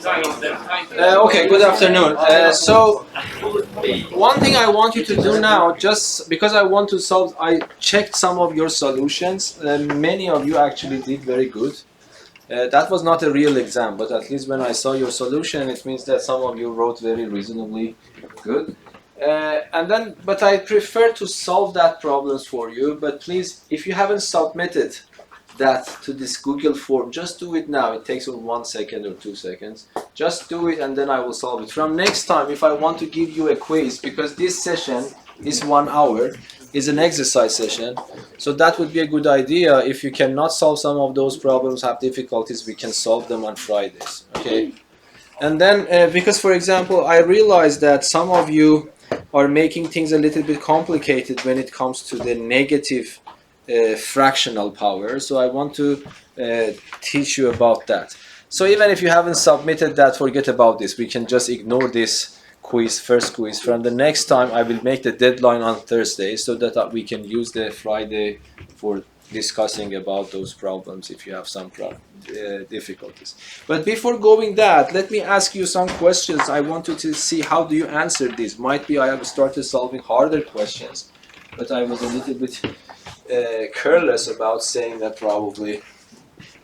Okay, good afternoon. So, one thing I want you to do now, just because I want to solve, I checked some of your solutions. Many of you actually did very good. That was not a real exam, but at least when I saw your solution, it means that some of you wrote very reasonably good. But I prefer to solve that problems for you. But please, if you haven't submitted that to this Google form, just do it now. It takes 1 second or 2 seconds. Just do it and then I will solve it. From next time, if I want to give you a quiz, because this session is 1 hour, is an exercise session, so that would be a good idea. If you cannot solve some of those problems, have difficulties, we can solve them on Fridays. Okay? And then, because for example, I realized that some of you are making things a little bit complicated when it comes to the negative fractional power. So I want to teach you about that. So even if you haven't submitted that, forget about this. We can just ignore this quiz, first quiz. From the next time, I will make the deadline on Thursday so that we can use the Friday for discussing about those problems if you have some difficulties. But before going that, let me ask you some questions. I want you to see how do you answer this. Might be I have started solving harder questions, but I was a little bit careless about saying that probably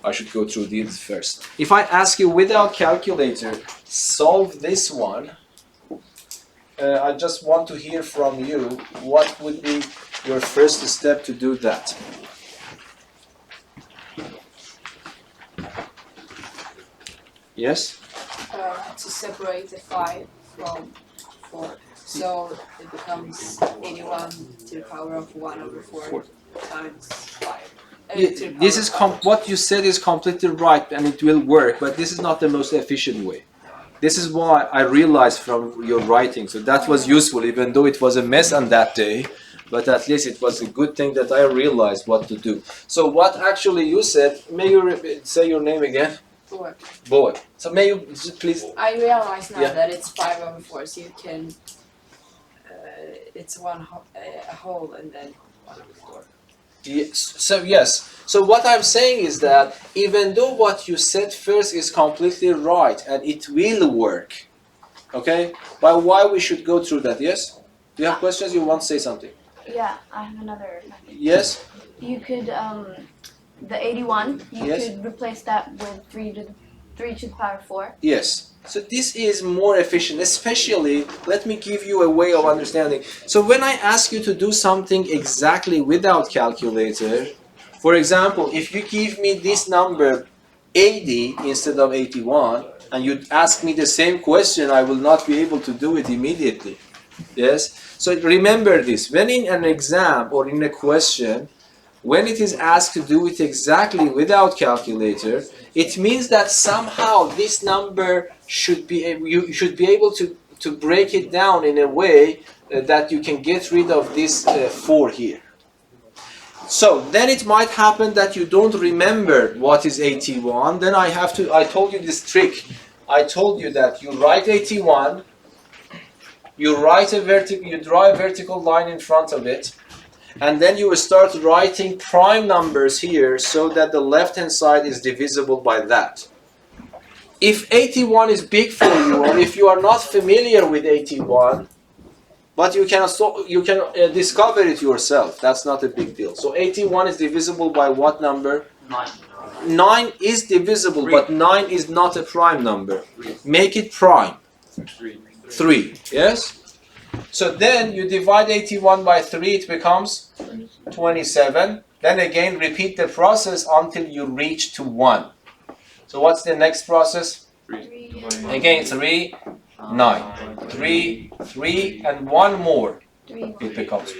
I should go through these first. If I ask you without calculator, solve this one, I just want to hear from you, what would be your first step to do that? Yes? To separate the 5 from 4. So it becomes 81 to the power of 1 over 4 times 5. This is what you said is completely right and it will work, but this is not the most efficient way. This is why I realized from your writing, so that was useful even though it was a mess on that day, but at least it was a good thing that I realized what to do. So what actually you said, may you say your name again? Boy. So may you please... I realize now that it's 5 over 4, so you can... it's a whole and then 1 over 4. Yes. So what I'm saying is that even though what you said first is completely right and it will work, okay? But why we should go through that? Yes? Do you have questions? You want to say something? Yeah, I have another. Yes. You could the 81. You could replace that with 3 to the power 4. Yes. So this is more efficient, especially, let me give you a way of understanding. So when I ask you to do something exactly without calculator, for example, if you give me this number 80 instead of 81, and you ask me the same question, I will not be able to do it immediately. Yes? So remember this, when in an exam or in a question, when it is asked to do it exactly without calculator, it means that somehow this number should be you should be able to break it down in a way that you can get rid of this 4 here. So then it might happen that you don't remember what is 81. Then I told you this trick. I told you that you write 81, you draw a vertical line in front of it, and then you will start writing prime numbers here so that the left-hand side is divisible by that. If 81 is big for you, or if you are not familiar with 81, but you can discover it yourself, that's not a big deal. So 81 is divisible by what number? 9. 9 is divisible, 3. But 9 is not a prime number. 3. Make it prime. 3. Yes? So then you divide 81 by 3, it becomes 27. Then again repeat the process until you reach to 1. So what's the next process? 3. Again 3, 9. 3, 3, and 1 more. It becomes.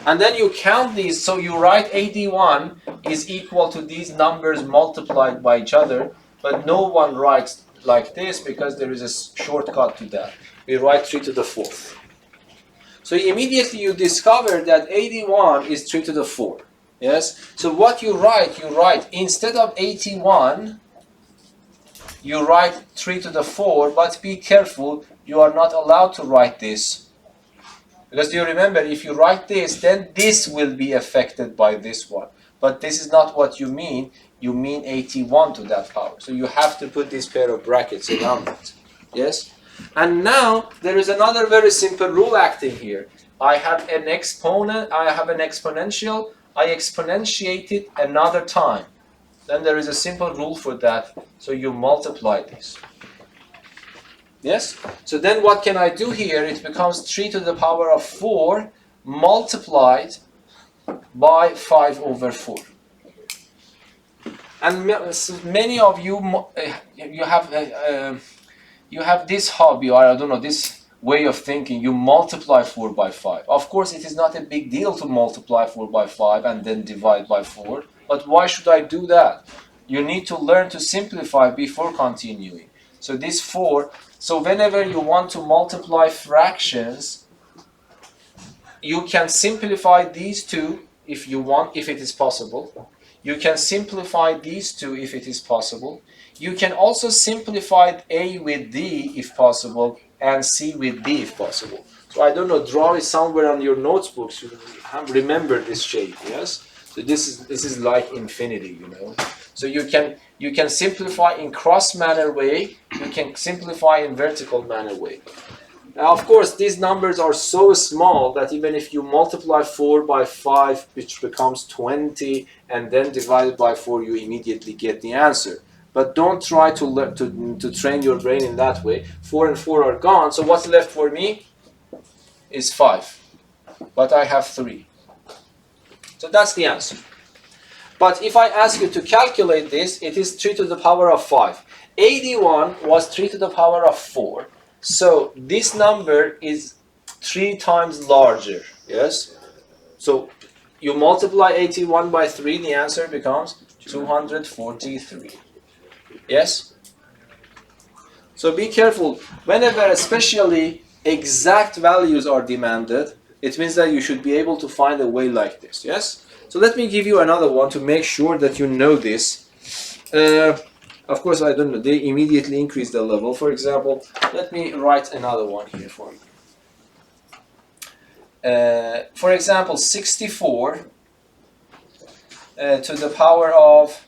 And then you count these, so you write 81 is equal to these numbers multiplied by each other, but no one writes like this because there is a shortcut to that. We write 3 to the 4th. So immediately you discover that 81 is 3 to the 4. Yes? So what you write instead of 81, you write 3 to the 4, but be careful, you are not allowed to write this. Because you remember, if you write this, then this will be affected by this one. but this is not what you mean. You mean 81 to that power. So you have to put this pair of brackets around it. Yes? And now there is another very simple rule acting here. I have an exponent, I have an exponential, I exponentiate it another time. Then there is a simple rule for that. So you multiply this. Yes? So then what can I do here? It becomes 3 to the power of 4 multiplied by 5 over 4. And many of you, you have this hobby, or I don't know, this way of thinking. You multiply 4 by 5. Of course, it is not a big deal to multiply 4 by 5 and then divide by 4. But why should I do that? You need to learn to simplify before continuing. So this 4, so whenever you want to multiply fractions, you can simplify these two if you want, if it is possible. You can simplify these two if it is possible. You can also simplify A with D if possible and C with D if possible. So I don't know, draw it somewhere on your notebooks. You remember this shape, yes? So this is like infinity, you know. So you can simplify in cross manner way. You can simplify in vertical manner way. Now, of course, these numbers are so small that even if you multiply 4 by 5, which becomes 20, and then divide it by 4, you immediately get the answer. But don't try to train your brain in that way. 4 and 4 are gone, so what's left for me is 5. But I have 3. So that's the answer. But if I ask you to calculate this, it is 3 to the power of 5. 81 was 3 to the power of 4. So this number is 3 times larger, yes? So you multiply 81 by 3, the answer becomes 243. Yes? So be careful. Whenever especially exact values are demanded, it means that you should be able to find a way like this, yes? So let me give you another one to make sure that you know this. Of course, I don't know, they immediately increase the level. For example, let me write another one here for you. For example, 64 to the power of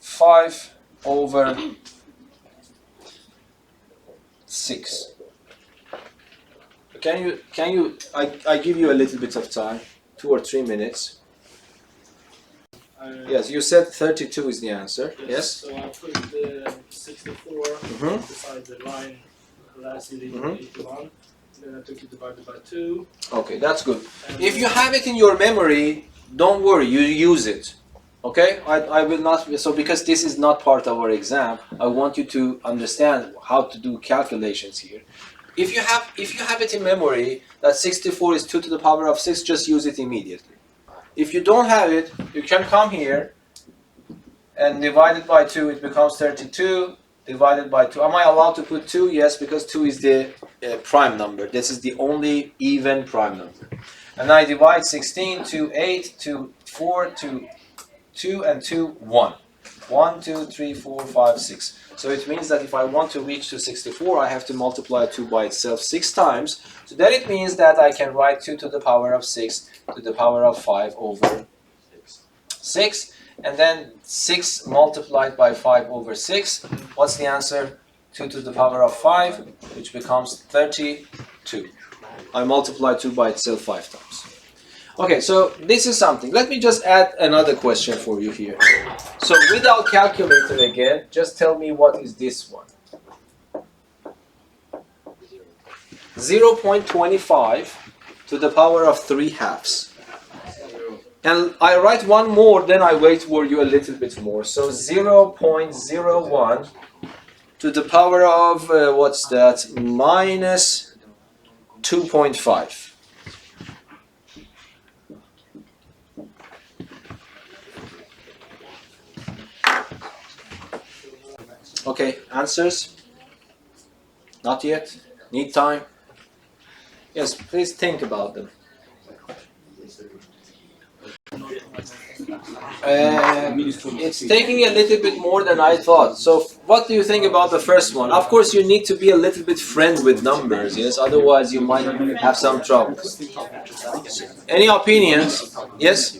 5 over 6. I give you a little bit of time, 2 or 3 minutes. Yes, you said 32 is the answer. Yes. So I put the 64 beside the line last in 81. Then I took it divided by 2. Okay, that's good. If you have it in your memory, don't worry, you use it. Okay? I will not, so because this is not part of our exam, I want you to understand how to do calculations here. If you have it in memory that 64 is 2 to the power of 6, just use it immediately. If you don't have it, you can come here and divide it by 2, it becomes 32 divided by 2. Am I allowed to put 2? Yes, because 2 is the prime number. This is the only even prime number. And I divide 16 to 8 to 4 to 2 and 2, 1. 1, 2, 3, 4, 5, 6. So it means that if I want to reach to 64, I have to multiply 2 by itself 6 times. So then it means that I can write 2 to the power of 6 to the power of 5 over 6. And then 6 multiplied by 5 over 6. What's the answer? 2 to the power of 5, which becomes 32. I multiply 2 by itself 5 times. Okay, so this is something. Let me just add another question for you here. So without calculator again, just tell me what is this one. 0.25 to the power of 3 halves. And I write one more, then I wait for you a little bit more. So 0.01 to the power of, what's that, minus 2.5. Okay, answers? Not yet? Need time? Yes, please think about them. It's taking a little bit more than I thought. So what do you think about the first one? Of course, you need to be a little bit friend with numbers, yes? Otherwise, you might have some trouble. Any opinions? Yes?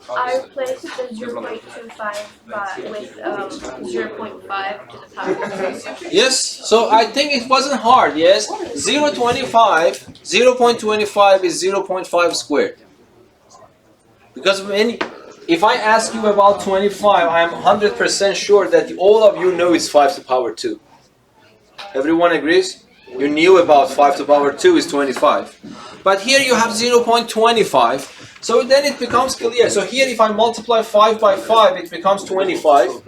I replaced the 0.25 with 0.5 to the power. Yes? So I think it wasn't hard, yes? 0.25 is 0.5 squared. Because if I ask you about 25, I'm 100% sure that all of you know it's 5 to the power 2. Everyone agrees? You knew about 5 to the power 2 is 25. But here you have 0.25. So then it becomes clear. So here if I multiply 5 by 5, it becomes 25.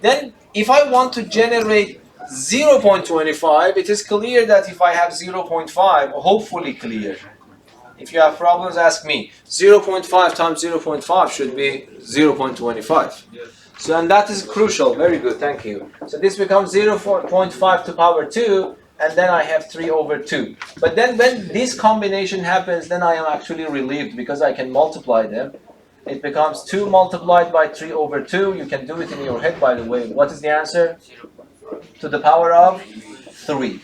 Then if I want to generate 0.25, it is clear that if I have 0.5, hopefully clear. If you have problems, ask me. 0.5 times 0.5 should be 0.25. So and that is crucial. Very good, thank you. So this becomes 0.5 to power 2, and then I have 3 over 2. But then when this combination happens, then I am actually relieved because I can multiply them. It becomes 2 multiplied by 3 over 2. You can do it in your head, by the way. What is the answer? To the power of 3.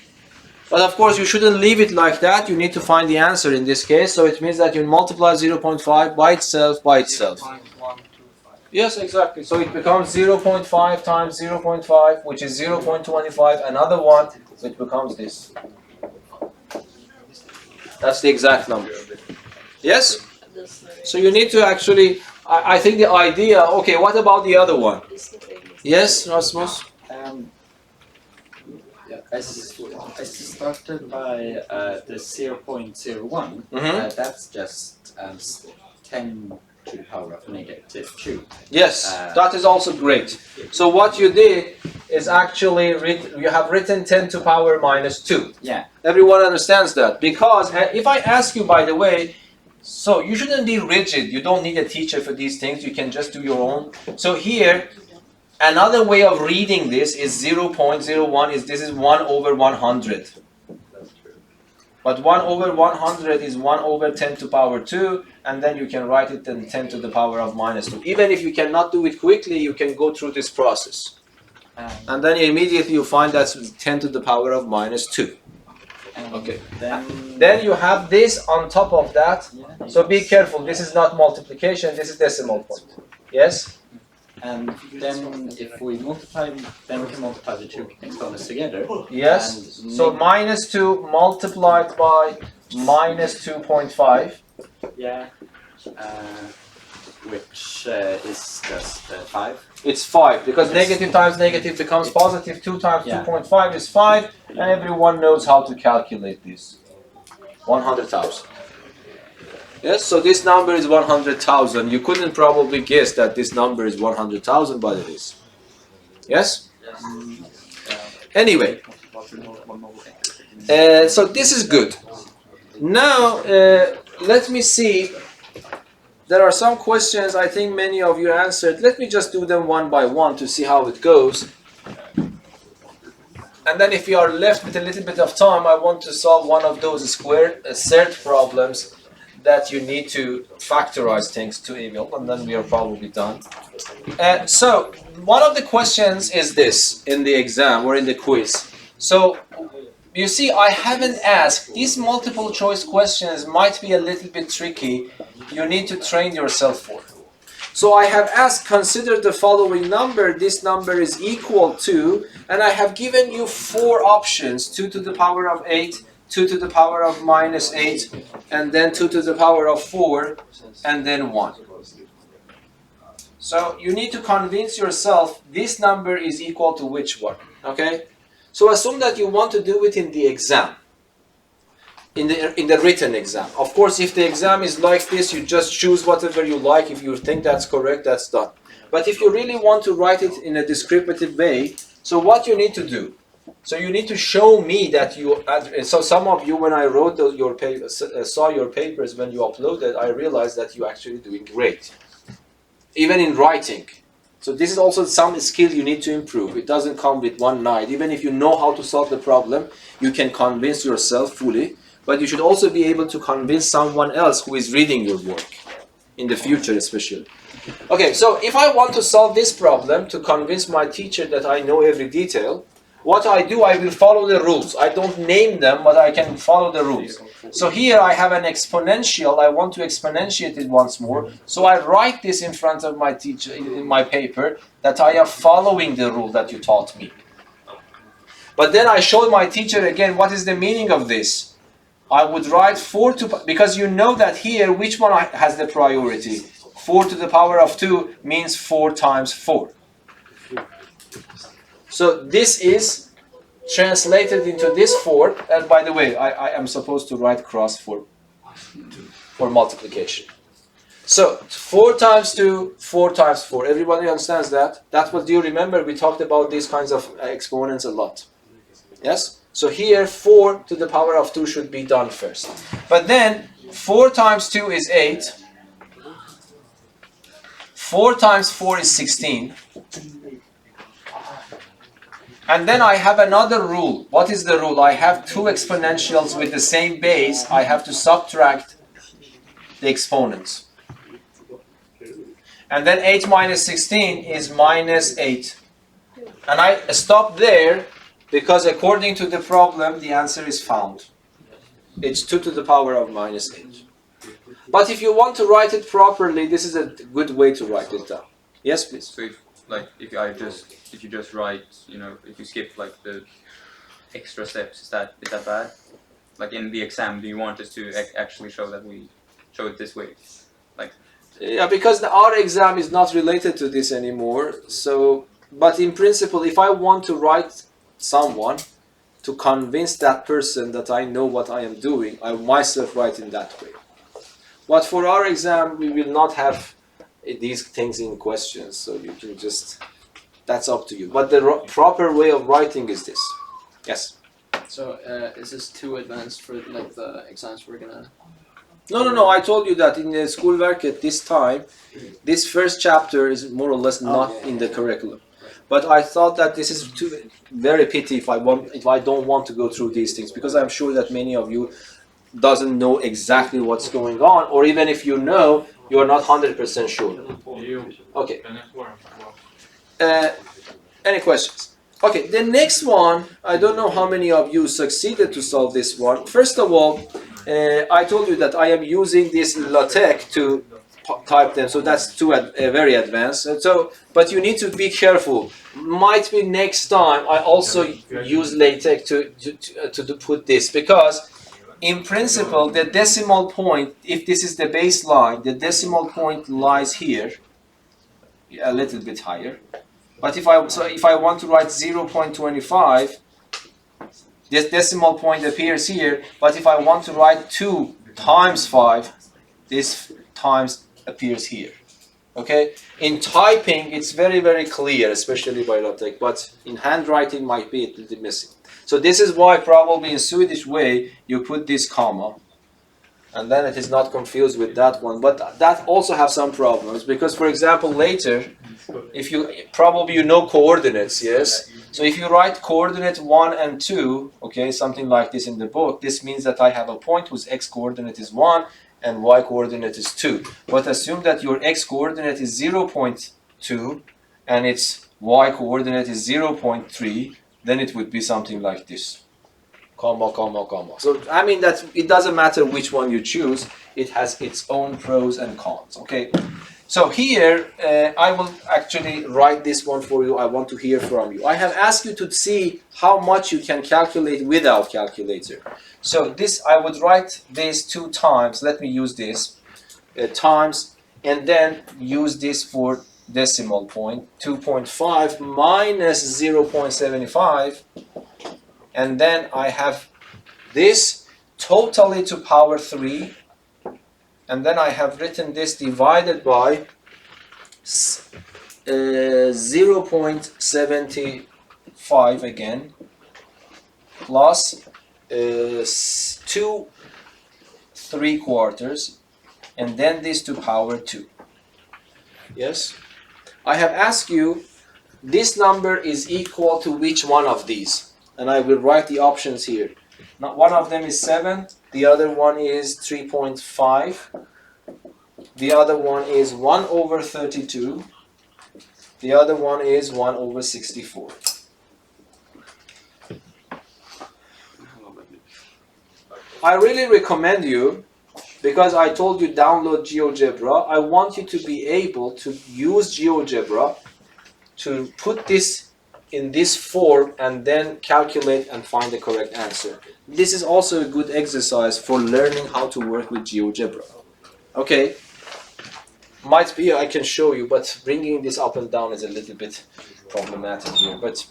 But of course, you shouldn't leave it like that. You need to find the answer in this case. So it means that you multiply 0.5 by itself, Yes, exactly. So it becomes 0.5 times 0.5, which is 0.25. Another one, it becomes this. That's the exact number. Yes? So you need to actually, I think the idea, okay, what about the other one? Yes, Rasmus? I started by the 0.01. That's just 10 to the power of negative 2. Yes, that is also great. So what you did is actually, you have written 10 to the power minus 2. Yeah. Everyone understands that. Because if I ask you, by the way, so you shouldn't be rigid. You don't need a teacher for these things. You can just do your own. So here, another way of reading this is 0.01 this is 1 over 100. But 1 over 100 is 1 over 10 to the power 2, and then you can write it in 10 to the power of minus 2. Even if you cannot do it quickly, you can go through this process. And then immediately you find that's 10 to the power of minus 2. Okay. Then you have this on top of that. So be careful, this is not multiplication, this is decimal point. Yes? And then if we multiply, then we can multiply the two exponents together. Yes. So minus 2 multiplied by minus 2.5. Yeah. Which is just 5. It's 5 because negative times negative becomes positive. 2 times 2.5 is 5, and everyone knows how to calculate this. 100,000. Yes, so this number is 100,000. You couldn't probably guess that this number is 100,000, but it is. Yes? Anyway, so this is good. Now, let me see. There are some questions I think many of you answered. Let me just do them one by one to see how it goes. And then if you are left with a little bit of time, I want to solve one of those surd problems that you need to factorize things to evil, and then we are probably done. So one of the questions is this in the exam or in the quiz. So you see, I haven't asked. These multiple choice questions might be a little bit tricky. You need to train yourself for. So I have asked, consider the following number. This number is equal to, and I have given you 4 options: 2 to the power of 8, 2 to the power of minus 8, and then 2 to the power of 4, and then 1. So you need to convince yourself this number is equal to which one, okay? So assume that you want to do it in the exam, in the written exam. Of course, if the exam is like this, you just choose whatever you like. If you think that's correct, that's done. But if you really want to write it in a descriptive way, so what you need to do, so you need to show me that you, so some of you, when I wrote your papers, saw your papers when you uploaded, I realized that you're actually doing great, even in writing. So this is also some skill you need to improve. It doesn't come with one night. Even if you know how to solve the problem, you can convince yourself fully, but you should also be able to convince someone else who is reading your work. in the future especially. Okay, so if I want to solve this problem to convince my teacher that I know every detail, what I do, I will follow the rules. I don't name them, but I can follow the rules. So here I have an exponential. I want to exponentiate it once more. So I write this in front of my teacher in my paper that I am following the rule that you taught me. But then I showed my teacher again what is the meaning of this. I would write 4 to, because you know that here which one has the priority. 4 to the power of 2 means 4 times 4. So this is translated into this 4, and by the way, I am supposed to write cross for multiplication. So 4 times 2, 4 times 4. Everybody understands that? That's what, do you remember? We talked about these kinds of exponents a lot. Yes? So here 4 to the power of 2 should be done first. But then 4 times 2 is 8. 4 times 4 is 16. And then I have another rule. What is the rule? I have 2 exponentials with the same base. I have to subtract the exponents. And then 8 minus 16 is minus 8. And I stop there because according to the problem, the answer is found. It's 2 to the power of minus 8. But if you want to write it properly, this is a good way to write it down. Yes, please. So if you just write, if you skip like the extra steps, is that bad? Like in the exam, do you want us to actually show that we show it this way? Yeah, because our exam is not related to this anymore. So, but in principle, if I want to write someone to convince that person that I know what I am doing, I myself write in that way. But for our exam, we will not have these things in questions, so you can just, that's up to you. But the proper way of writing is this. Yes? So is this too advanced for like the exams we're gonna? No, I told you that in the schoolwork at this time, this first chapter is more or less not in the curriculum. But I thought that this is very pity if I don't want to go through these things, because I'm sure that many of you doesn't know exactly what's going on, or even if you know, you are not 100% sure. Okay. Any questions? Okay, the next one, I don't know how many of you succeeded to solve this one. First of all, I told you that I am using this LaTeX to type them, so that's very advanced. But you need to be careful. Might be next time I also use LaTeX to put this, because in principle, the decimal point, if this is the baseline, the decimal point lies here, a little bit higher. But if I want to write 0.25, this decimal point appears here. But if I want to write 2 times 5, this times appears here. Okay? In typing, it's very, very clear, especially by LaTeX. But in handwriting, might be a little missing. So this is why probably in Swedish way you put this comma, and then it is not confused with that one. But that also have some problems, because for example later, if you know coordinates, yes. So if you write coordinate 1 and 2, okay, something like this in the book, this means that I have a point whose x coordinate is 1 and y coordinate is 2. But assume that your x coordinate is 0.2 and its y coordinate is 0.3. Then it would be something like this, comma, comma, comma. So I mean that it doesn't matter which one you choose, it has its own pros and cons, okay? So here, I will actually write this one for you. I want to hear from you. I have asked you to see how much you can calculate without calculator. So this, I would write this 2 times, let me use this, times, and then use this for decimal point, 2.5 minus 0.75, and then I have this totally to power 3, and then I have written this divided by 0.75 again, plus 2 3/4, and then this to power 2. Yes? I have asked you, this number is equal to which one of these? And I will write the options here. Now, one of them is 7, the other one is 3.5. The other one is 1 over 32. The other one is 1 over 64. I really recommend you, because I told you download GeoGebra, I want you to be able to use GeoGebra to put this in this form and then calculate and find the correct answer. This is also a good exercise for learning how to work with GeoGebra. Okay? Might be I can show you, but bringing this up and down is a little bit problematic here. But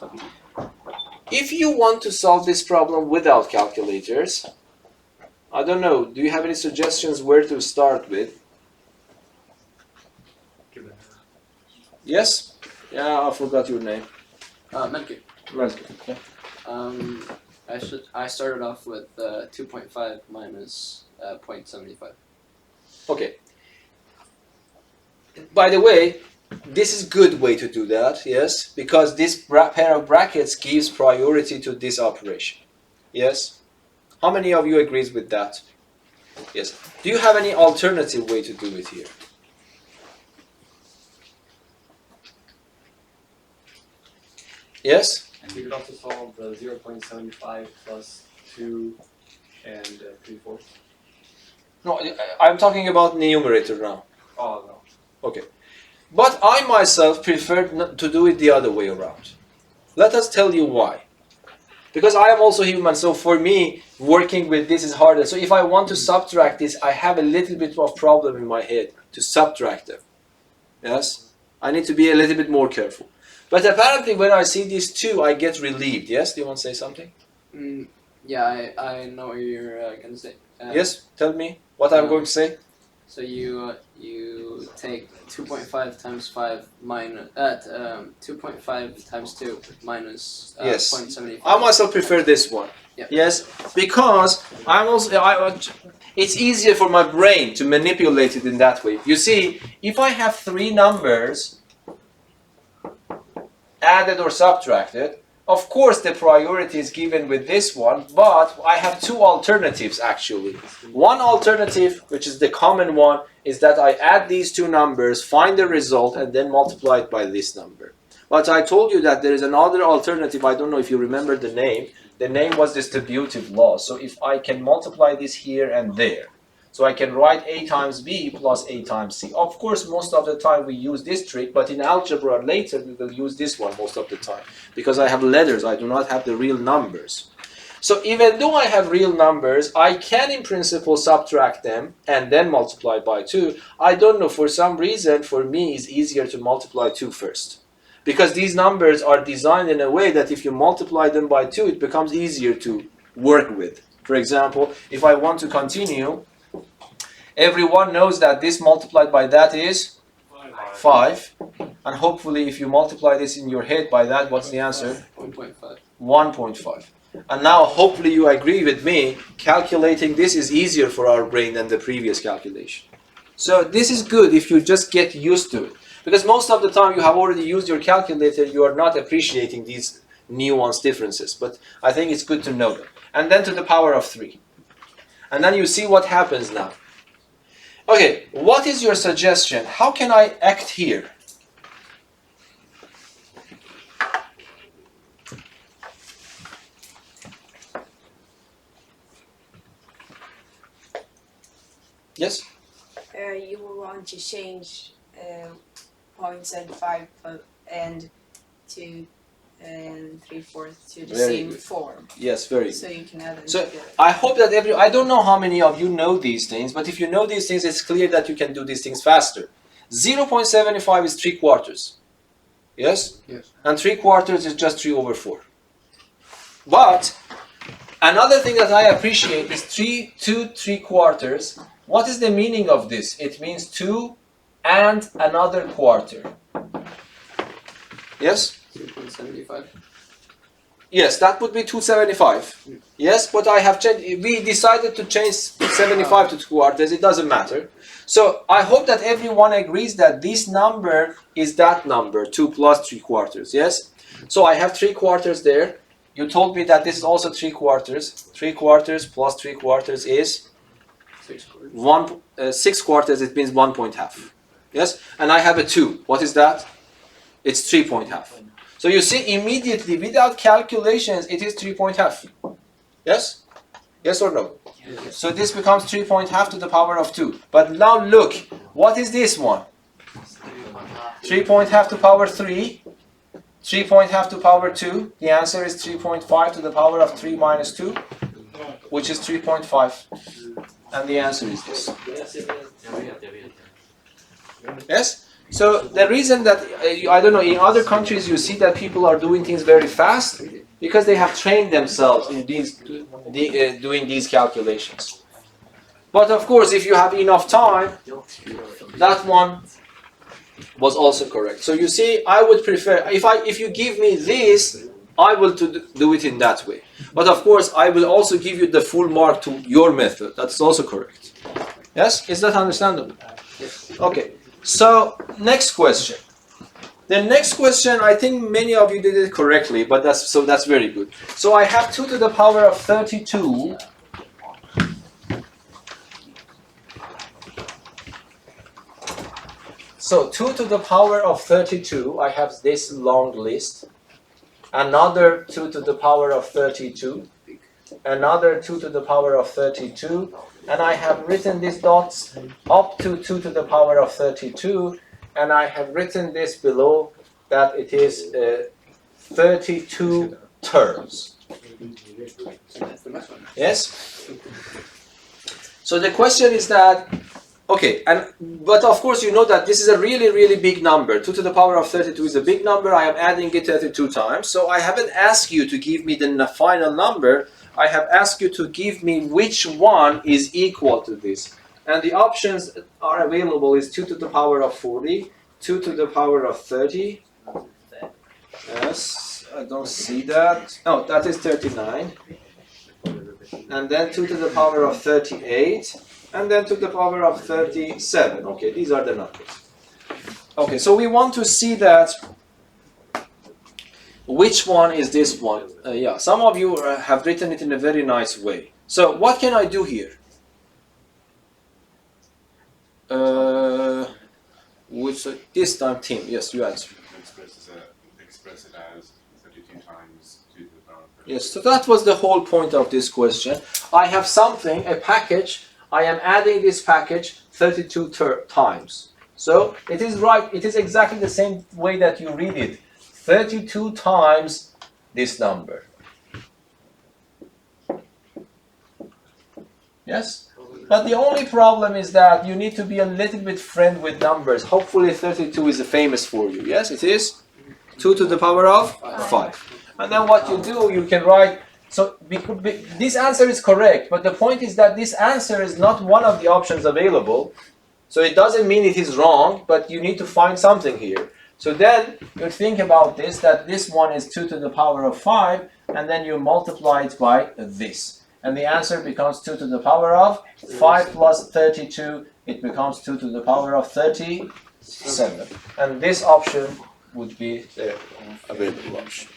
if you want to solve this problem without calculators, I don't know, do you have any suggestions where to start with? Yes? Yeah, I forgot your name. Matematik. Okay. I started off with 2.5 minus 0.75. Okay. By the way, this is a good way to do that, yes? Because this pair of brackets gives priority to this operation. Yes? How many of you agrees with that? Yes. Do you have any alternative way to do it here? Yes? And you could also solve the 0.75 plus 2 and 3/4. No, I'm talking about numerator now. Oh, no. Okay. But I myself prefer to do it the other way around. Let us tell you why. Because I am also human, so for me, working with this is harder. So if I want to subtract this, I have a little bit of problem in my head to subtract them. Yes? I need to be a little bit more careful. But apparently when I see these two, I get relieved. Yes? Do you want to say something? Yeah, I know what you're gonna say. Yes? Tell me what I'm going to say. So you take 2.5 times 5 minus 2.5 times 2 minus Yes. 0.75. I myself prefer this one. Yep. Yes, because it's easier for my brain to manipulate it in that way. You see, if I have three numbers added or subtracted, of course the priority is given with this one, but I have two alternatives actually. One alternative, which is the common one, is that I add these two numbers, find the result, and then multiply it by this number. But I told you that there is another alternative. I don't know if you remember the name. The name was distributive law. So if I can multiply this here and there, so I can write a times b plus a times c. Of course, most of the time we use this trick, but in algebra later we will use this one most of the time. Because I have letters, I do not have the real numbers. So even though I have real numbers, I can in principle subtract them and then multiply by 2. I don't know, for some reason, for me it's easier to multiply 2 first. Because these numbers are designed in a way that if you multiply them by 2, it becomes easier to work with. For example, if I want to continue, everyone knows that this multiplied by that is 5. And hopefully if you multiply this in your head by that, what's the answer? 1.5. 1.5. And now hopefully you agree with me, calculating this is easier for our brain than the previous calculation. So this is good if you just get used to it. Because most of the time you have already used your calculator, you are not appreciating these nuanced differences. But I think it's good to know them. And then to the power of 3. And then you see what happens now. Okay, what is your suggestion? How can I act here? Yes? You will want to change 0.75 and to 3/4 to the Very same good. form. Yes, very good. So you can add them So together. I hope that I don't know how many of you know these things, but if you know these things, it's clear that you can do these things faster. 0.75 is 3/4. Yes? Yes. And 3/4 is just 3 over 4. But another thing that I appreciate is 2 3/4. What is the meaning of this? It means 2 and another quarter. Yes? 2.75. Yes, that would be 275. Yes, but I have changed. We decided to change 75 to 2/4. It doesn't matter. So I hope that everyone agrees that this number is that number, 2 plus 3/4. Yes. So I have 3/4 there. You told me that this is also 3/4. 3/4 plus 3/4 is 6 quarters, it means 1.5. Yes? And I have a 2. What is that? It's 3.5. So you see immediately, without calculations, it is 3.5. Yes? Yes or no? Yes. So this becomes 3.5 to the power of 2. But now look, what is this one? 3.5 to power 3. 3.5 to power 2. The answer is 3.5 to the power of 3 minus 2, which is 3.5. And the answer is this. Yes? So the reason that, I don't know, in other countries you see that people are doing things very fast because they have trained themselves in doing these calculations. But of course, if you have enough time, that one was also correct. So you see, I would prefer, if you give me this, I will do it in that way. But of course, I will also give you the full mark to your method. That's also correct. Yes? Is that understandable? Yes. Okay. So, next question. The next question, I think many of you did it correctly, but that's very good. So I have 2 to the power of 32. So 2 to the power of 32, I have this long list. Another 2 to the power of 32. Another 2 to the power of 32. And I have written these dots up to 2 to the power of 32. And I have written this below that it is 32 terms. Yes? So the question is that, okay, but of course you know that this is a really, really big number. 2 to the power of 32 is a big number. I am adding it 32 times. So I haven't asked you to give me the final number. I have asked you to give me which one is equal to this. And the options are available is 2 to the power of 40, 2 to the power of 30. Yes, I don't see that. No, that is 39. And then 2 to the power of 38. And then 2 to the power of 37. Okay, these are the numbers. Okay, so we want to see that which one is this one. Yeah, some of you have written it in a very nice way. So what can I do here? This time, Tim. Yes, you answer. Express it as 32 times 2 to the power of 30. Yes, so that was the whole point of this question. I have something, a package. I am adding this package 32 times. So it is right. It is exactly the same way that you read it. 32 times this number. Yes? But the only problem is that you need to be a little bit friend with numbers. Hopefully 32 is famous for you. Yes, it is? 2 to the power of 5. And then what you do, you can write, so this answer is correct, but the point is that this answer is not one of the options available. So it doesn't mean it is wrong, but you need to find something here. So then you think about this, that this one is 2 to the power of 5, and then you multiply it by this. And the answer becomes 2 to the power of 5 plus 32, it becomes 2 to the power of 37. And this option would be the available option.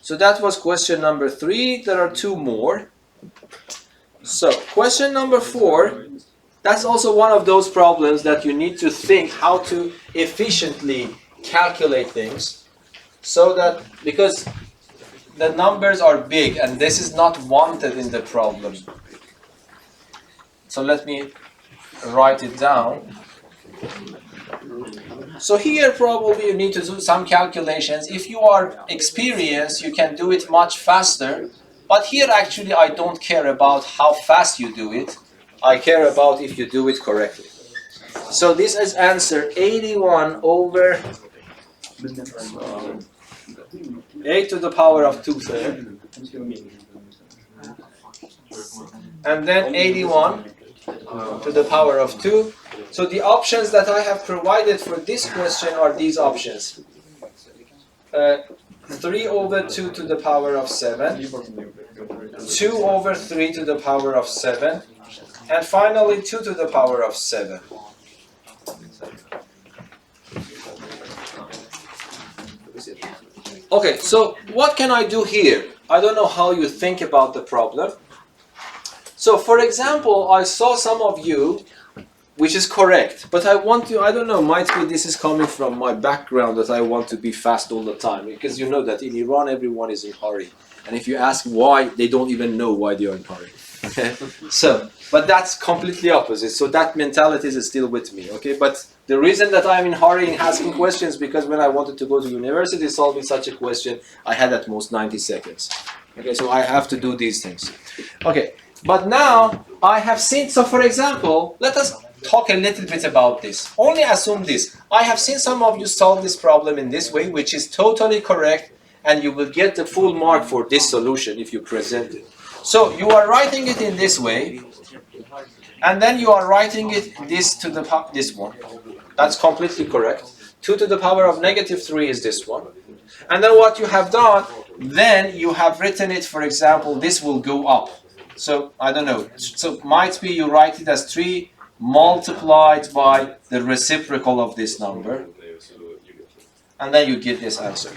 So that was question number 3. There are 2 more. So question number 4. That's also one of those problems that you need to think how to efficiently calculate things so that, because the numbers are big and this is not wanted in the problem. So let me write it down. So here probably you need to do some calculations. If you are experienced, you can do it much faster. But here actually I don't care about how fast you do it. I care about if you do it correctly. So this is answer 81 over 8 to the power of 2/3. And then 81 to the power of 2. So the options that I have provided for this question are these options. 3 over 2 to the power of 7. 2 over 3 to the power of 7. And finally 2 to the power of 7. Okay, so what can I do here? I don't know how you think about the problem. So for example, I saw some of you, which is correct, but I want to, I don't know, might be this is coming from my background that I want to be fast all the time, because you know that in Iran everyone is in hurry. And if you ask why, they don't even know why they are in hurry. Okay? So, but that's completely opposite. So that mentality is still with me. Okay? But the reason that I'm in hurry in asking questions, because when I wanted to go to university solving such a question, I had at most 90 seconds. Okay, so I have to do these things. Okay, but now I have seen, so for example, let us talk a little bit about this. Only assume this. I have seen some of you solve this problem in this way, which is totally correct, and you will get the full mark for this solution if you present it. So you are writing it in this way, and then you are writing it this to the this one. That's completely correct. 2 to the power of negative 3 is this one. And then what you have done, then you have written it, for example, this will go up. So, I don't know. So, might be you write it as 3 multiplied by the reciprocal of this number. And then you get this answer.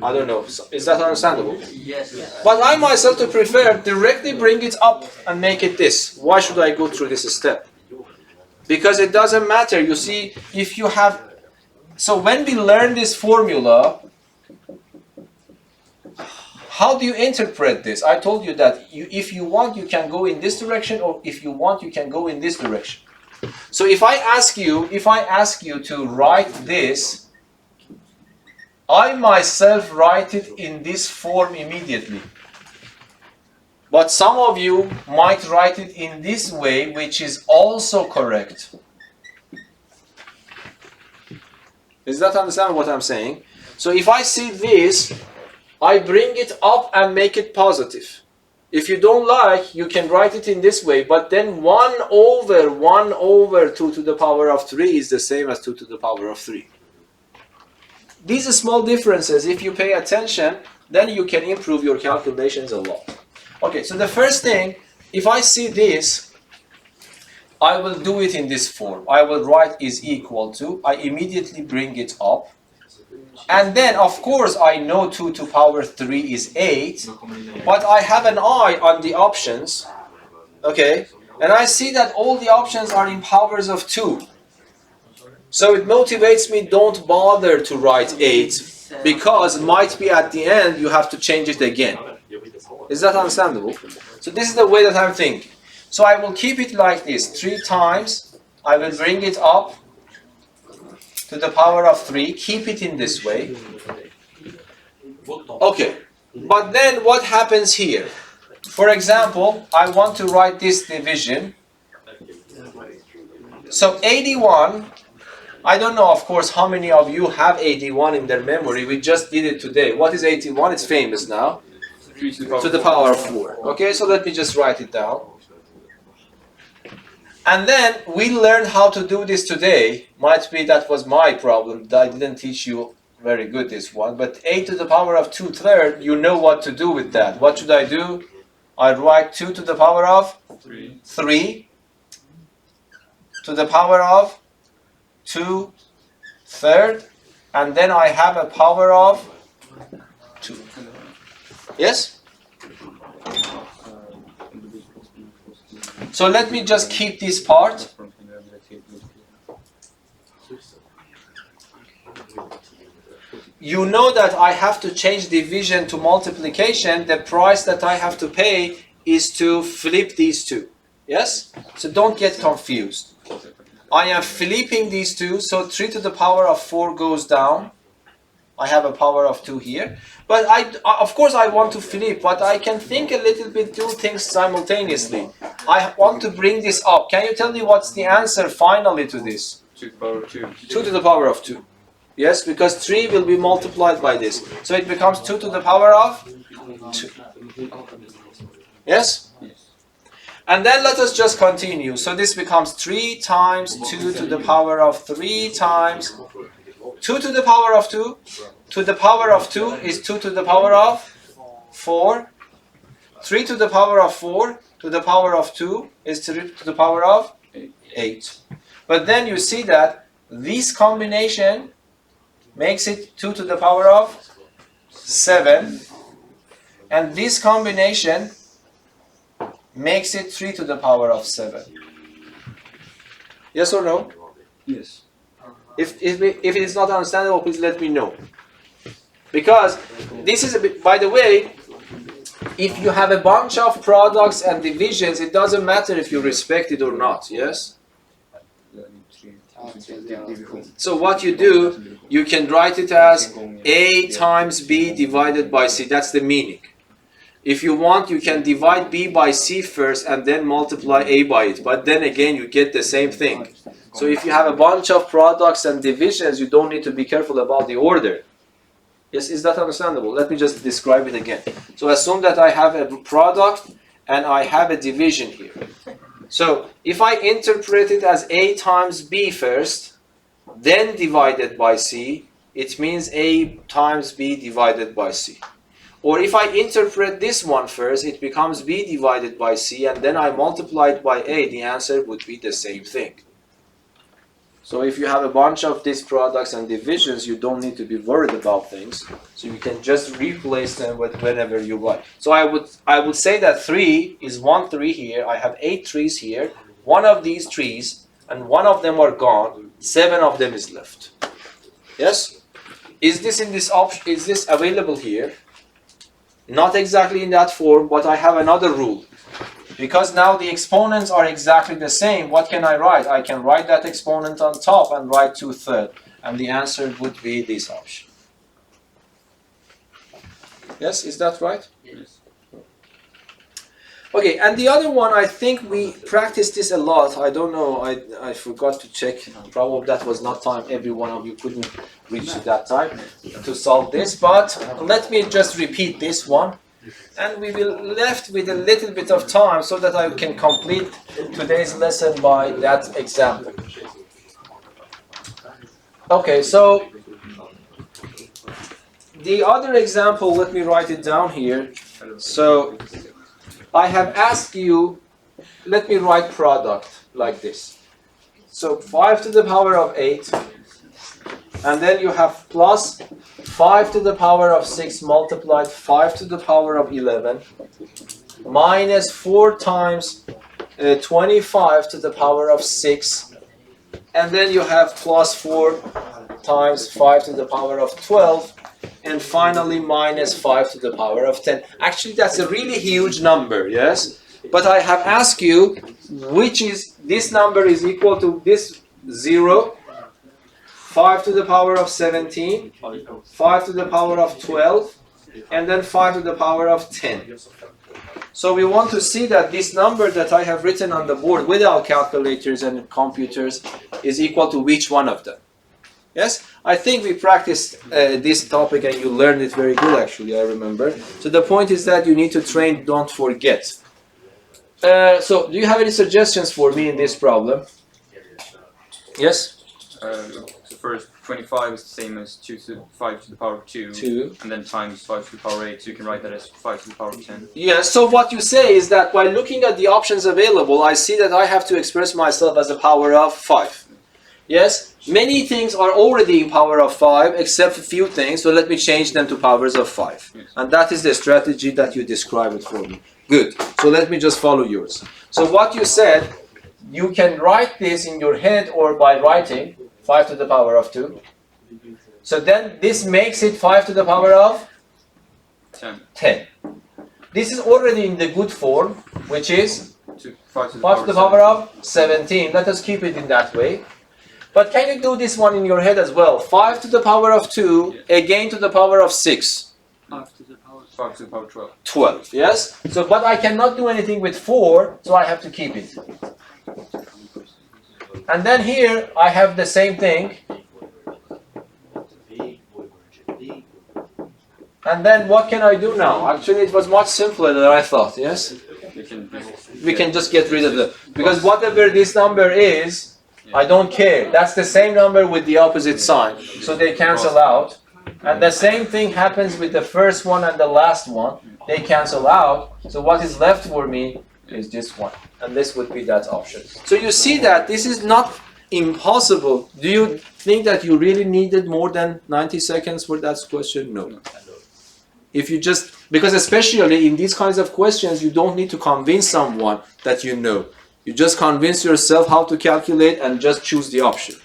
I don't know. Is that understandable? Yes. But I myself to prefer directly bring it up and make it this. Why should I go through this step? Because it doesn't matter. You see, if you have... So when we learn this formula, how do you interpret this? I told you that if you want, you can go in this direction, or if you want, you can go in this direction. So if I ask you to write this, I myself write it in this form immediately. But some of you might write it in this way, which is also correct. Is that understand what I'm saying? So if I see this, I bring it up and make it positive. If you don't like, you can write it in this way, but then 1 over 2 to the power of 3 is the same as 2 to the power of 3. These small differences, if you pay attention, then you can improve your calculations a lot. Okay, so the first thing, if I see this, I will do it in this form. I will write is equal to, I immediately bring it up. And then, of course, I know 2 to power 3 is 8, but I have an eye on the options, okay? And I see that all the options are in powers of 2. So it motivates me, don't bother to write 8, because might be at the end you have to change it again. Is that understandable? So this is the way that I'm thinking. So I will keep it like this, 3 times, I will bring it up to the power of 3, keep it in this way. Okay, but then what happens here? For example, I want to write this division. So 81, I don't know, of course, how many of you have 81 in their memory. We just did it today. What is 81? It's famous now. To the power of 4. Okay, so let me just write it down. And then we learned how to do this today. Might be that was my problem. I didn't teach you very good this one. But 8 to the power of 2/3, you know what to do with that. What should I do? I write 2 to the power of 3 to the power of 2/3, and then I have a power of 2. Yes? So let me just keep this part. You know that I have to change division to multiplication. The price that I have to pay is to flip these two. Yes? So don't get confused. I am flipping these two, so 3 to the power of 4 goes down. I have a power of 2 here. But of course I want to flip, but I can think a little bit, do things simultaneously. I want to bring this up. Can you tell me what's the answer finally to this? 2 to the power of 2. 2 to the power of 2. Yes, because 3 will be multiplied by this. So it becomes 2 to the power of 2. Yes? And then let us just continue. So this becomes 3 times 2 to the power of 3 times 2 to the power of 2. To the power of 2 is 2 to the power of 4. 3 to the power of 4 to the power of 2 is 3 to the power of 8. But then you see that this combination makes it 2 to the power of 7. And this combination makes it 3 to the power of 7. Yes or no? Yes. If it is not understandable, please let me know. Because this is a bit, by the way, if you have a bunch of products and divisions, it doesn't matter if you respect it or not, yes? So what you do, you can write it as A times B divided by C. That's the meaning. If you want, you can divide B by C first and then multiply A by it. But then again, you get the same thing. So if you have a bunch of products and divisions, you don't need to be careful about the order. Yes, is that understandable? Let me just describe it again. So assume that I have a product and I have a division here. So if I interpret it as A times B first, then divided by C, it means A times B divided by C. Or if I interpret this one first, it becomes B divided by C, and then I multiply it by A, the answer would be the same thing. So if you have a bunch of these products and divisions, you don't need to be worried about things. So you can just replace them with whenever you like. So I would say that 3 is 1 3 here. I have 8 trees here. One of these trees, and one of them are gone. 7 of them is left. Yes? Is this in this option? Is this available here? Not exactly in that form, but I have another rule. Because now the exponents are exactly the same, what can I write? I can write that exponent on top and write 2/3. And the answer would be this option. Yes, is that right? Yes. Okay, and the other one, I think we practiced this a lot. I don't know, I forgot to check. Probably that was not time. Every one of you couldn't reach that time to solve this. But let me just repeat this one. And we will left with a little bit of time so that I can complete today's lesson by that example. Okay, so the other example, let me write it down here. So I have asked you, let me write product like this. So 5 to the power of 8, and then you have plus 5 to the power of 6 multiplied 5 to the power of 11 minus 4 times 25 to the power of 6, and then you have plus 4 times 5 to the power of 12, and finally minus 5 to the power of 10. Actually, that's a really huge number, yes? But I have asked you, which is, this number is equal to this 0, 5 to the power of 17, 5 to the power of 12, and then 5 to the power of 10. So we want to see that this number that I have written on the board without calculators and computers is equal to which one of them. Yes? I think we practiced this topic and you learned it very good actually, I remember. So the point is that you need to train, don't forget. So do you have any suggestions for me in this problem? Yes? So first, 25 is the same as 5 to the power of 2, and then times 5 to the power of 8, so you can write that as 5 to the power of 10. Yes, so what you say is that by looking at the options available, I see that I have to express myself as a power of 5. Yes, many things are already in power of 5 except a few things, so let me change them to powers of 5. Yes. And that is the strategy that you described it for me. Good, so let me just follow yours. So what you said, you can write this in your head or by writing 5 to the power of 2. So then this makes it 5 to the power of 10. This is already in the good form, which is 5 to 5 to the power of 17. Let us keep it in that way. But can you do this one in your head as well? 5 to the power of 2, again to the power of 6. 5 to the power of 12. 12, yes? So, but I cannot do anything with 4, so I have to keep it. And then here, I have the same thing. And then what can I do now? Actually, it was much simpler than I thought, yes? We can just get rid of it. Because whatever this number is, I don't care. That's the same number with the opposite sign. So they cancel out. And the same thing happens with the first one and the last one. They cancel out. So what is left for me is this one. And this would be that option. So you see that this is not impossible. Do you think that you really needed more than 90 seconds for that question? No. If you just, because especially in these kinds of questions, you don't need to convince someone that you know. You just convince yourself how to calculate and just choose the option.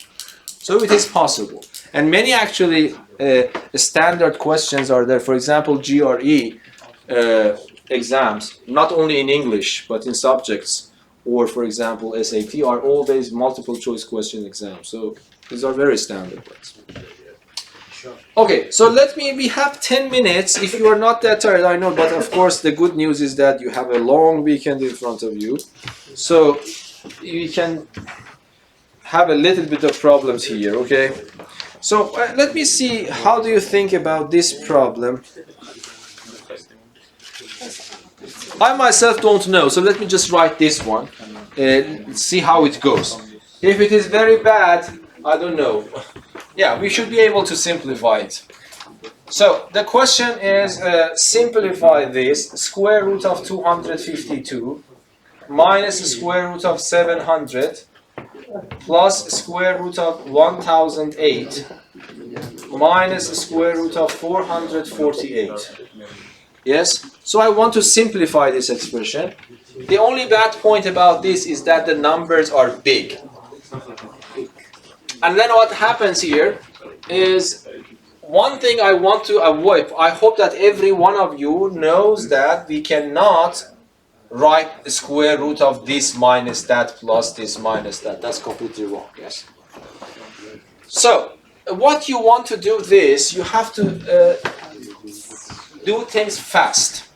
So it is possible. And many actually standard questions are there. For example, GRE exams, not only in English, but in subjects, or for example, SAT, are always multiple choice question exams. So these are very standard ones. Okay, so we have 10 minutes. If you are not that tired, I know, but of course the good news is that you have a long weekend in front of you. So you can have a little bit of problems here, okay? So let me see, how do you think about this problem? I myself don't know, so let me just write this one and see how it goes. If it is very bad, I don't know. Yeah, we should be able to simplify it. So the question is, simplify this, square root of 252 minus square root of 700 plus square root of 1008 minus square root of 448. Yes? So I want to simplify this expression. The only bad point about this is that the numbers are big. And then what happens here is, one thing I want to avoid, I hope that every one of you knows that we cannot write the square root of this minus that plus this minus that. That's completely wrong, yes? So, what you want to do this, you have to do things fast.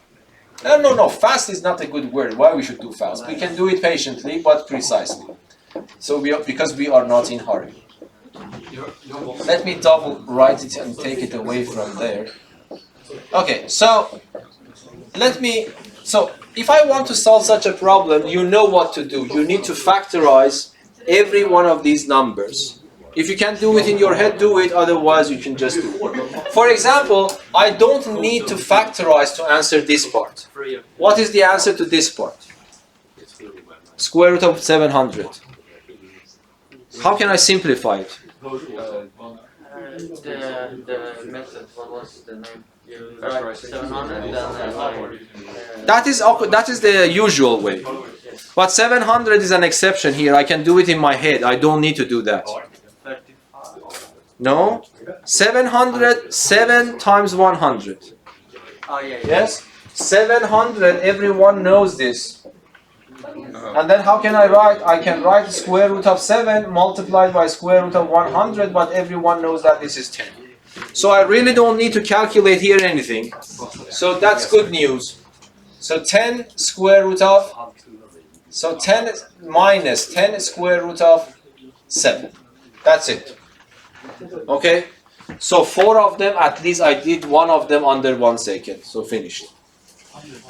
No, fast is not a good word. Why we should do fast? We can do it patiently, but precisely. So because we are not in hurry. Let me double write it and take it away from there. Okay, so if I want to solve such a problem, you know what to do. You need to factorize every one of these numbers. If you can do it in your head, do it. Otherwise, you can just do it. For example, I don't need to factorize to answer this part. What is the answer to this part? Square root of 700. How can I simplify it? The method, what was the name? You write 700 and then That is the usual way. But 700 is an exception here. I can do it in my head. I don't need to do that. 35. No? 700, 7 times 100. Oh yeah. Yes? 700, everyone knows this. And then how can I write? I can write square root of 7 multiplied by square root of 100, but everyone knows that this is 10. So I really don't need to calculate here anything. So that's good news. So 10 square root of, so 10 minus 10 square root of 7. That's it. Okay? So 4 of them, at least I did one of them under 1 second. So finished.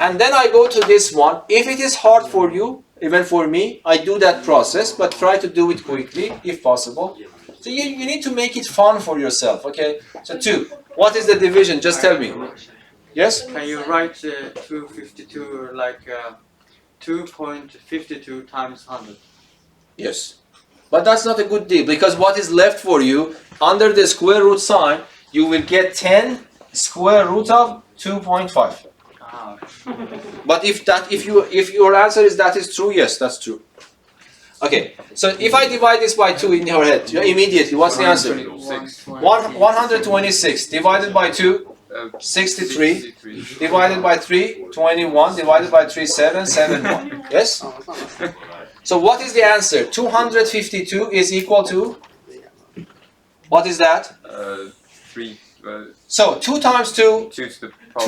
And then I go to this one. If it is hard for you, even for me, I do that process, but try to do it quickly, if possible. So you need to make it fun for yourself, okay? So 2. What is the division? Just tell me. Yes? Can you write 252 like 2.52 times 100? Yes. But that's not a good deal, because what is left for you, under the square root sign, you will get 10 square root of 2.5. But if your answer is that is true, yes, that's true. Okay, so if I divide this by 2 in your head, immediately, what's the answer? 126 divided by 2, 63, divided by 3, 21, divided by 3, 7, 71. Yes? So what is the answer? 252 is equal to, what is that? 3. So 2 times 2, 2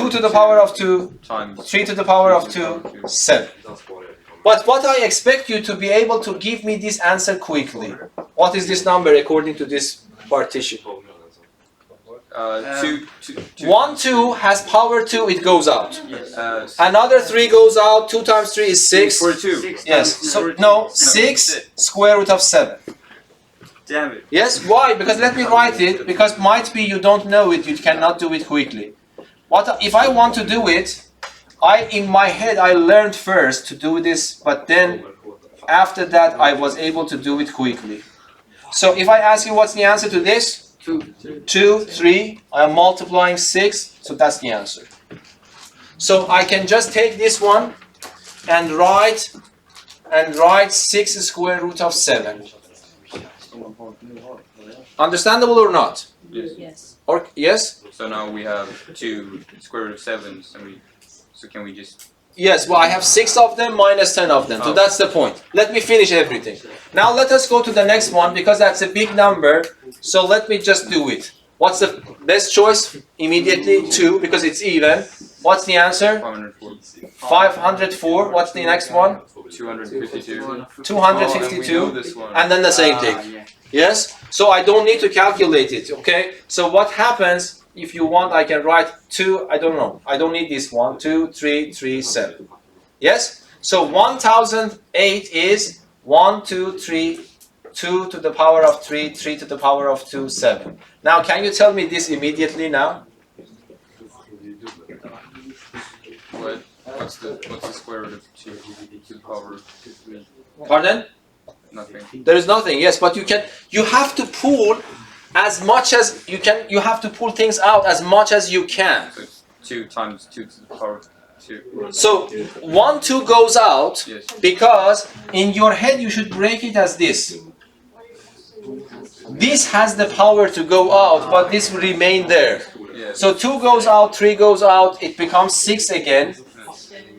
to the power of 2, times 3 to the power of 2, 7. But what I expect you to be able to give me this answer quickly. What is this number according to this partition? 1, 2 has power 2, it goes out. Another 3 goes out, 2 times 3 is 6. For 2. Yes, so no, 6 square root of 7. Damn it. Yes, why? Because let me write it, because might be you don't know it, you cannot do it quickly. What if I want to do it? In my head I learned first to do this, but then after that I was able to do it quickly. So if I ask you what's the answer to this? 2, 3, I am multiplying 6, so that's the answer. So I can just take this one and write 6 square root of 7. Understandable or not? Yes. Yes. Or yes? So now we have 2 square root of 7s, and so can we just... Yes, well I have 6 of them minus 10 of them. So that's the point. Let me finish everything. Now let us go to the next one because that's a big number. So let me just do it. What's the best choice? Immediately 2 because it's even. What's the answer? 504. 504. What's the next one? 252. 252. And then the same thing. Yeah. Yes? So I don't need to calculate it, okay? So what happens, if you want, I can write 2, I don't know. I don't need this one. 2, 3, 3, 7. Yes? So 1008 is 1, 2, 3, 2 to the power of 3, 3 to the power of 2, 7. Now, can you tell me this immediately now? What's the square root of 2 to the power of 3? Pardon? Nothing. There is nothing, yes, but you have to pull as much as you can, you have to pull things out as much as you can. So it's 2 times 2 to the power of 2. So 1, 2 goes out Yes. because in your head you should break it as this. This has the power to go out, but this will remain there. Yes. So 2 goes out, 3 goes out, it becomes 6 again.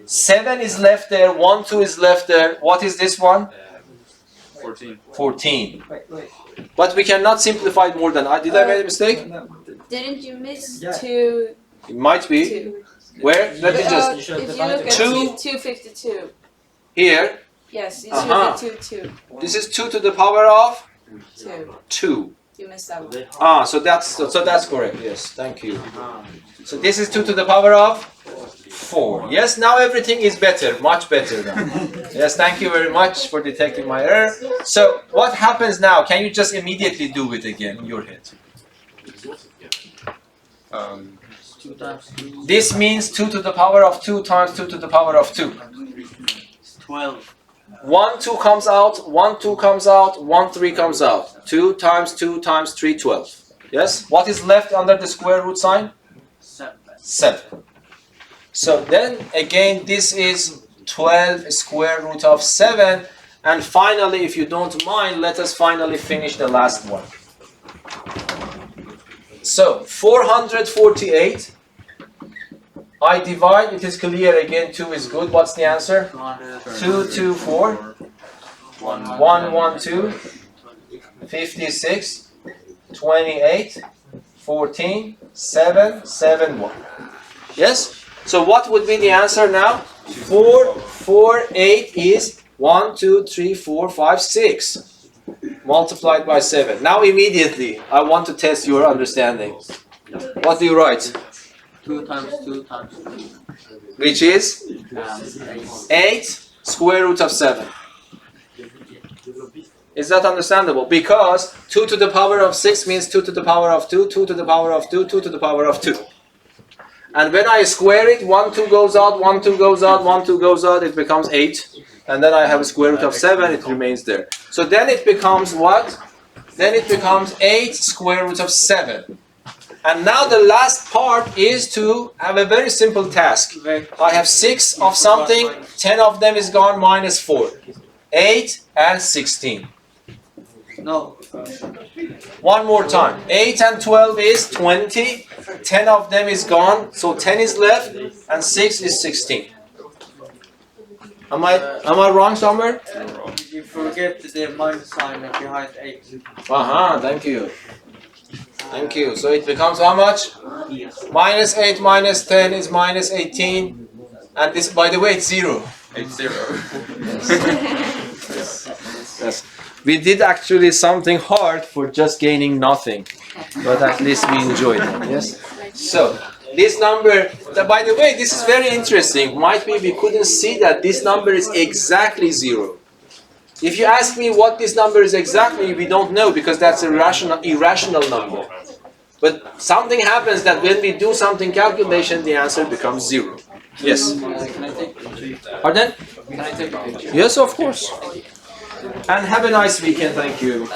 7 is left there, 1, 2 is left there. What is this one? 14. 14. But we cannot simplify it more than I. Did I make a mistake? Didn't you miss 2? It might be. 2. Where? Let me just. If you look at 252. Here. Yes, it Uh-huh. should be 2. This is 2 to the power of 2. 2. You missed that one. Ah, so that's correct. Yes, thank you. So this is 2 to the power of 4. Yes, now everything is better, much better now. Yes, thank you very much for detecting my error. So what happens now? Can you just immediately do it again in your head? 2 times 2. This means 2 to the power of 2 times 2 to the power of 2. 12. 1, 2 comes out, 1, 2 comes out, 1, 3 comes out. 2 times 2 times 3, 12. Yes? What is left under the square root sign? 7. 7. So then again this is 12 square root of 7. And finally, if you don't mind, let us finally finish the last one. So 448. I divide, it is clear again, 2 is good. What's the answer? 2, 2, 4. 1, 1, 2. 56. 28. 14. 7, 7, 1. Yes? So what would be the answer now? 4, 4, 8 is 1, 2, 3, 4, 5, 6. Multiplied by 7. Now immediately, I want to test your understanding. What do you write? 2 times 2 times 2. Which is 8 square root of 7. Is that understandable? Because 2 to the power of 6 means 2 to the power of 2, 2 to the power of 2, 2 to the power of 2. And when I square it, 1, 2 goes out, 1, 2 goes out, 1, 2 goes out, it becomes 8. And then I have a square root of 7, it remains there. So then it becomes what? Then it becomes 8 square root of 7. And now the last part is to have a very simple task. I have 6 of something, 10 of them is gone, minus 4. 8 and 16. No. One more time. 8 and 12 is 20. 10 of them is gone, so 10 is left, and 6 is 16. Am I wrong somewhere? You forget the minus sign behind 8. Thank you. Thank you. So it becomes how much? Minus 8 minus 10 is minus 18. And this, by the way, it's 0. 8-0. Yes. We did actually something hard for just gaining nothing. But at least we enjoyed it. Yes? So, this number, by the way, this is very interesting. Might be we couldn't see that this number is exactly 0. If you ask me what this number is exactly, we don't know because that's a irrational number. But something happens that when we do something calculation, the answer becomes 0. Yes? Can I take a picture? Pardon? Can I take a picture? Yes, of course. And have a nice weekend. Thank you.